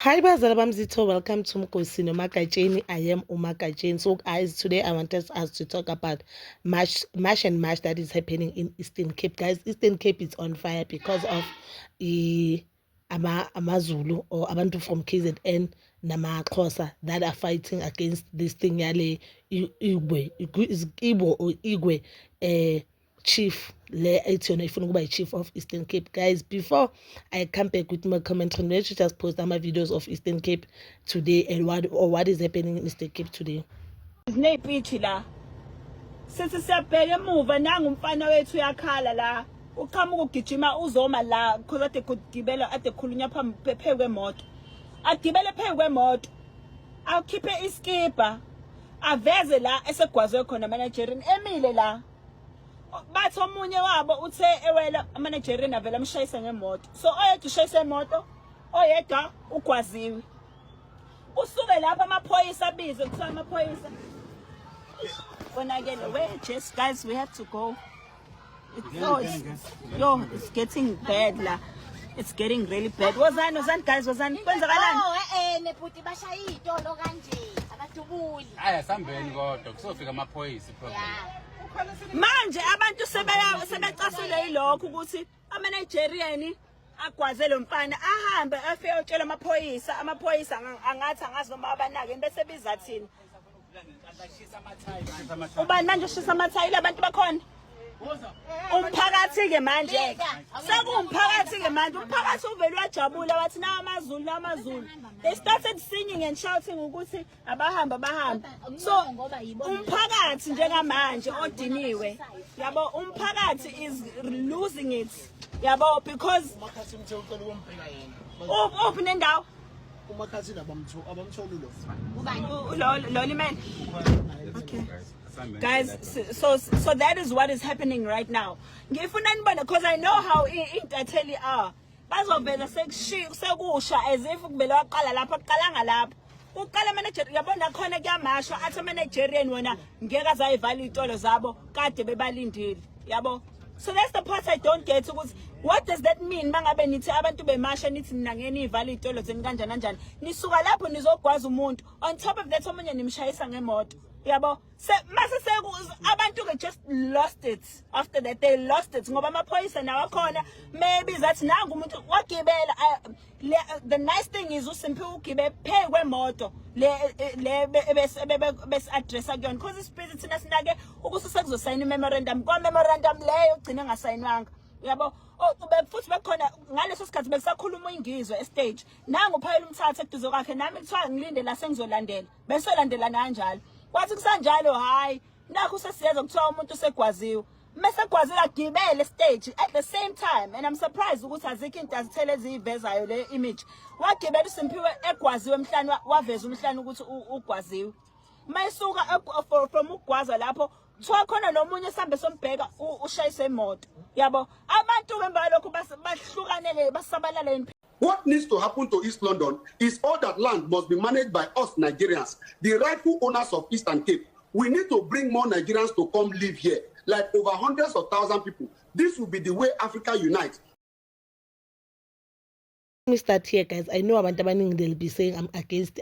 Hi Bazala Bamzito, welcome to Mkosi no Makajeni. I am Umakajeni. So guys, today I wanted us to talk about march that is happening in Eastern Cape. Guys, Eastern Cape is on fire because of Amazulu or abantu from KZN namaXhosa that are fighting against this thing yale Igbo or Igwe chief le ethi yona ifuna ukuba chief of Eastern Cape. Guys, before I come back with my commentary, let's just post my videos of Eastern Cape today and what is happening in Eastern Cape today. Sineyiphithi la sithi siyabheka emuva nangumfana wethu uyakhala la uqhamuka ugijima uzoma la because ade kugibela ade khulunywa phezu kwemoto agibele phezu kwemoto akhiphe iskipa aveze la esegwazwe khona managerin emile la bathi omunye wabo uthe ewela managerin avela amshayisa ngemoto so oyedwa ushayisa imoto oyedwa ugwaziwe usuke lapha amaphoyisa abize kuthiwa amaphoyisa just guys, we have to go. It's getting bad la. It's getting really bad. Wazani guys, wazani. Neputi bashaya idolo kanje. Abadubuli. Aya sambeni kodwa kusofika amaphoyisa problem. Manje abantu sebecasule yilokho ukuthi ama-Nigerian agwaze lo mfana ahambe afeyotshela amaphoyisa angathi angazi noma abanake bese bizathini. Ubani manje ushisa amathayili abantu bakhona umphakathi ke manje sekumphakathi ke manje umphakathi uvele wajabula wathi na amazulu they started singing and shouting ukuthi abahamba so umphakathi njengamanje odiniwe yabo umphakathi is losing it yabo because uphi nendawo umakhathi abamtholi lo man. Okay guys, so that is what is happening right now. Ngifuna nibone because I know how intatheli are bazoveza sekusha as if kubele waqala lapha aqalanga lapha uqala manager yabona khona kuyamashwa athi managerian wona ngeke azayivala izitolo zabo kade bebalindile yabo. So that's the part I don't get. What does that mean? Mangabe nithi abantu bemasha nithi nina ngeni ivali izitolo zeni kanjani nisuka lapho nizogwaza umuntu on top of that omunye nimshayisa ngemoto yabo mase abantu ke just lost it. After that they lost it ngoba amaphoyisa nawo khona maybe that nangu umuntu wagibela. The nice thing is usimpi ugibe phezu kwemoto le bes address akuyona because isiphithi thina sinake ukususe kuzosayina memorandum kwa memorandum leyo ugcina ngasayinwanga yabo. Futhi bekhona ngaleso sikhathi besakhuluma ingizwe estage nangu phayela umthatha eduze kwakhe nami kuthiwa ngilinde la sengizolandela bese landela kanjalo kwathi kusanjalo hayi nakho sesiyenza kuthiwa umuntu segwaziwe mase gwazela gibele stage at the same time and I'm surprised ukuthi azikho into azithele ezivezayo le image wagibela uSimpiwe egwaziwe emhlanje waveza umhlanje ukuthi ugwaziwe mayisuka from ugwaza lapho kuthiwa khona nomunye sambe sombheka ushayise imoto yabo abantu bemba lokho bahlukanele basabalala. What needs to happen to East London is all that land must be managed by us Nigerians, the rightful owners of Eastern Cape. We need to bring more Nigerians to come live here, like over hundreds of thousands people. This will be the way Africa unites. Let me start here, guys. I know abantu abaningi they'll be saying I'm against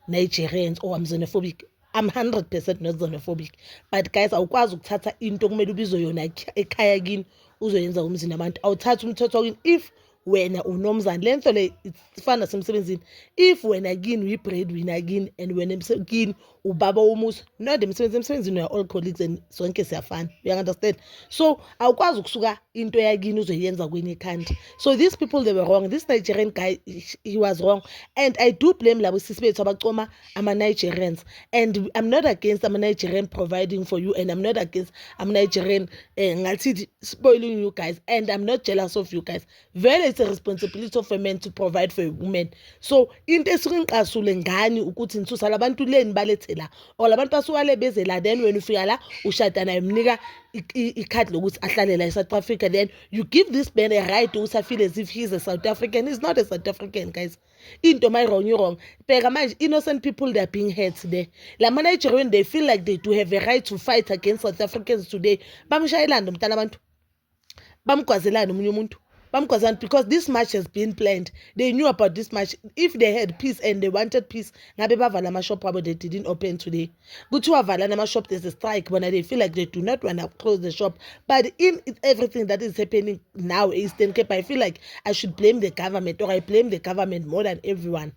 Nigerians or I'm xenophobic. I'm 100% not xenophobic. But guys, awukwazi ukuthatha into kumele ubizwe yona ekhaya kini uzoyenza umzini nabantu. Awuthatha umthetho if wena unomzana lento le ifana semsebenzini if wena kini uyi-breadwinner kini and wena kini ubaba womuso not emsebenzini we are all colleagues and sonke siyafana, you understand? So awukwazi ukusuka into yakini uzoyenza kwenye country. So these people, they were wrong. This Nigerian guy, he was wrong, and I do blame labo sisi bethu abacoma ama-Nigerians. And I'm not against ama-Nigerian providing for you, and I'm not against ama-Nigerian ngathi spoiling you guys, and I'm not jealous of you guys. Vele it's a responsibility of a man to provide for a woman. So into esuke ngiqasule ngani ukuthi nisusa labantu leni balethe la or labantu basuka le beze la, then wena ufika la ushada naye mnika ikhadi lokuthi ahlale la eSouth Africa, then you give this man a right to feel as if he's a South African. He's not a South African, guys. Into my wrong, you wrong. But innocent people, they're being hurt today. La Nigerian, they feel like they do have a right to fight against South Africans today. Bamshayelana umntana abantu. Bamgwazelana umunye umuntu. because this march has been planned. They knew about this march. If they had peace and they wanted peace, ngabe bavala ama-shop abo, they didn't open today. Kuthiwa vala nama-shop, there's a strike when they feel like they do not want to close the shop. But in everything that is happening now, Eastern Cape, I feel like I should blame the government, or I blame the government more than everyone.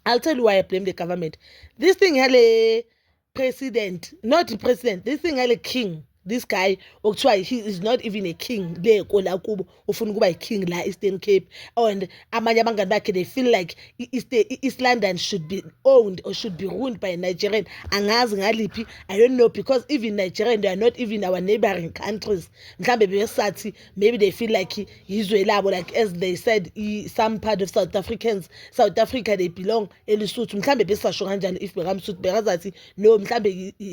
I'll tell you why I blame the government. This thing had a president, not the president. This thing had a king. This guy, he is not even a king. They a king la Eastern Cape. And they feel like East London should be owned or should be ruled by Nigerian. I don't know, because even Nigerian, they are not even our neighboring countries. Maybe they feel like like as they said, some part of South Africa, they belong. If no,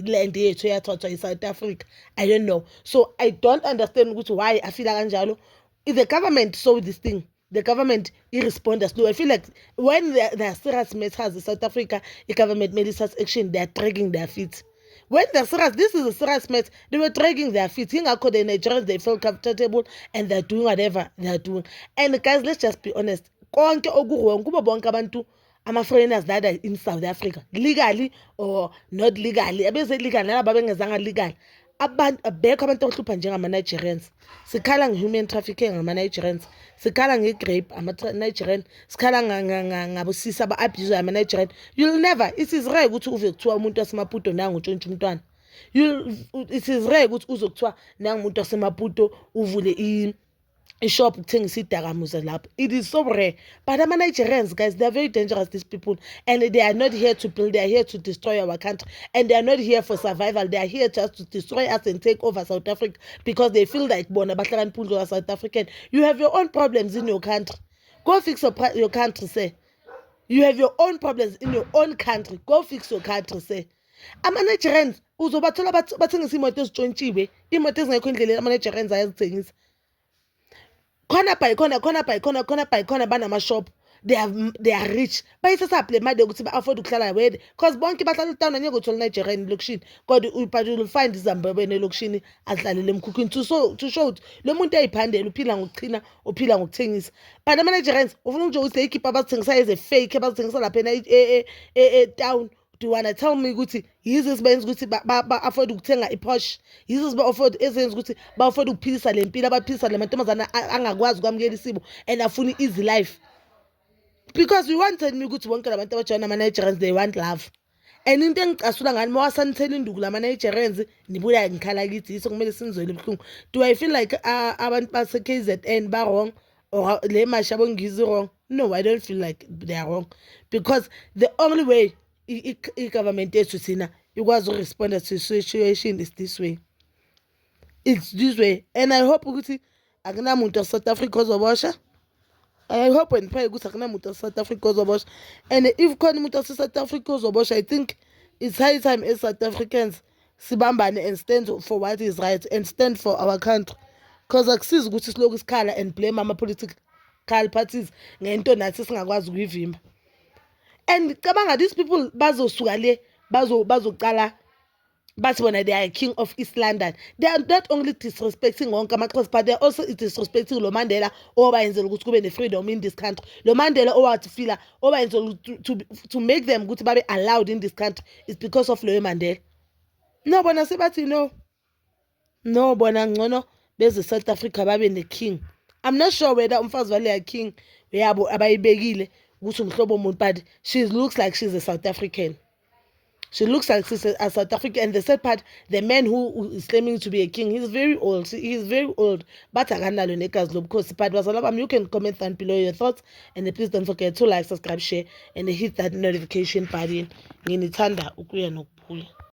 land in South Africa. I don't know. So I don't understand why I feel like Anjalo. If the government saw this thing, the government responded slow. I feel like when the serious matters in South Africa, the government made such action, they are dragging their feet. When the serious, this is a serious matter, they were dragging their feet. The Nigerians, they felt comfortable and they're doing whatever they're doing. And guys, let's just be honest. Ama-foreigners that are in South Africa, legally or not legally. I say legal. Abekho abantu ohlupha njengama-Nigerians. Sikhala nge-human trafficking ngama-Nigerians. Sikhala nge-grape ama-Nigerian. Sikhala ngabosisi aba-abuse ama-Nigerian. You'll never, it is rare ukuthi uve kuthiwa umuntu wasemaputo nangu utshontsha umntwana. It is rare ukuthi uzwe kuthiwa nangu umuntu wasemaputo uvule shop ukuthengisa idakamuza lapho. It is so rare. But ama-Nigerians, guys, they are very dangerous, these people. And they are not here to build, they are here to destroy our country. And they are not here for survival. They are here just to destroy us and take over South Africa because they feel like South African. You have your own problems in your country. Go fix your country, say. You have your own problems in your own country. Go fix your country, say. Ama-Nigerians, uzobathola bathengisa imoto ezitshontshiwe. Imoto ezingekho endleleni ama-Nigerians ayazithengisa. Corner by corner banama-shop. They are rich. But it's a play ukuthi ba-afford ukuhlala wede. Because bonke bahlala town anyeke uthola Nigerian elokishini. But you'll find iZimbabwe elokishini adlalela emkhukhwini to show lo muntu eyiphandela uphila ngokuchina, uphila ngokuthengisa. But ama-Nigerians ufuna nje ukuthi ikhipha abazithengisa as a fake, abazithengisa lapha town. Do you wanna tell me ukuthi yizo sibenza ukuthi ba-afford ukuthenga i-Porsche? Yizo siba-afford ezenza ukuthi ba-afford ukuphilisa le mpilo abaphilisa le mantombazana angakwazi ukwamukela isimo and afuna easy life? Because we wanted me ukuthi bonke labantu abajoyina ama-Nigerians, they want love. And into engicasula ngani mawasanithela induku lama-Nigerians nibuya ngikhala kithi yiso kumele sinizwele ubuhlungu. Do I feel like abantu base-KZN ba-wrong or le masha bongizi wrong? No, I don't feel like they are wrong. Because the only way i-government yethu thina ikwazi ukurespond to the situation is this way. It's this way. And I hope ukuthi akunamuntu wa-South Africa ozobosha. I hope and pray ukuthi akunamuntu wa-South Africa ozobosha. And if khona umuntu wase-South Africa ozobosha, I think it's high time as South Africans sibambane and stand for what is right and stand for our country. Because akusizi ukuthi siloku sikhala and blame ama-political parties ngento nathi singakwazi ukuyivimba. And kabanga, these people bazosuka le bazocala bathi bona they are king of East London. They are not only disrespecting wonke amaXhosa, but they are also disrespecting lo Mandela obayenzela ukuthi kube ne-freedom in this country. Lo Mandela owathi fila obayenzela to make them ukuthi babe allowed in this country is because of lo Mandela. No bona sebathi no bona ngcono beze South Africa babe ne-king. I'm not sure whether umfazi wale king yabo abayibekile ukuthi umhlobo umuntu, but she looks like she's a South African. She looks like she's a South African. And the third part, the man who is claiming to be a king, he's very old. He's very old. But you can comment down below your thoughts. And please don't forget to like, subscribe, share, and hit that notification button.